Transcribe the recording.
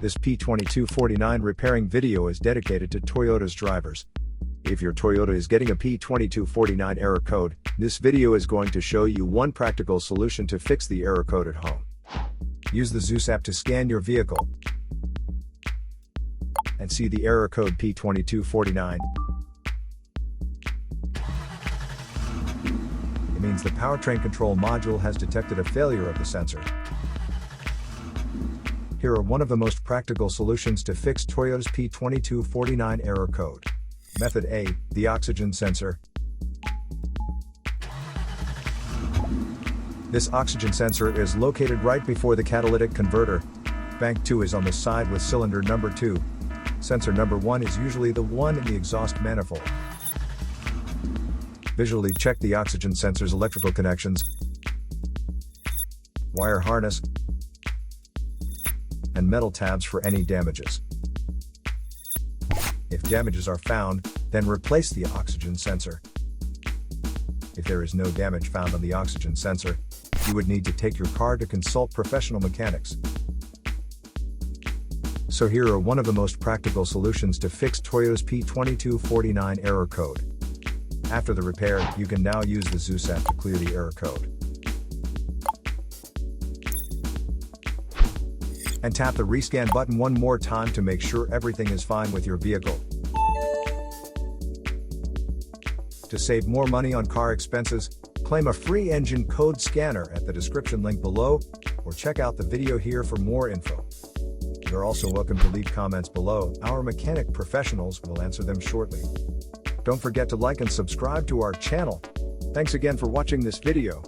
This P2249 repairing video is dedicated to Toyota's drivers. If your Toyota is getting a P2249 error code, this video is going to show you one practical solution to fix the error code at home. Use the Zeus app to scan your vehicle and see the error code P2249. It means the powertrain control module has detected a failure of the sensor. Here are one of the most practical solutions to fix Toyota's P2249 error code. Method A, the oxygen sensor. This oxygen sensor is located right before the catalytic converter. Bank 2 is on the side with cylinder number 2. Sensor number 1 is usually the one in the exhaust manifold. Visually check the oxygen sensor's electrical connections, wire harness, and metal tabs for any damages. If damages are found, then replace the oxygen sensor. If there is no damage found on the oxygen sensor, you would need to take your car to consult professional mechanics. So here are one of the most practical solutions to fix Toyota's P2249 error code. After the repair, you can now use the Zeus app to clear the error code. And tap the rescan button one more time to make sure everything is fine with your vehicle. To save more money on car expenses, claim a free engine code scanner at the description link below, or check out the video here for more info. You're also welcome to leave comments below. Our mechanic professionals will answer them shortly. Don't forget to like and subscribe to our channel. Thanks again for watching this video.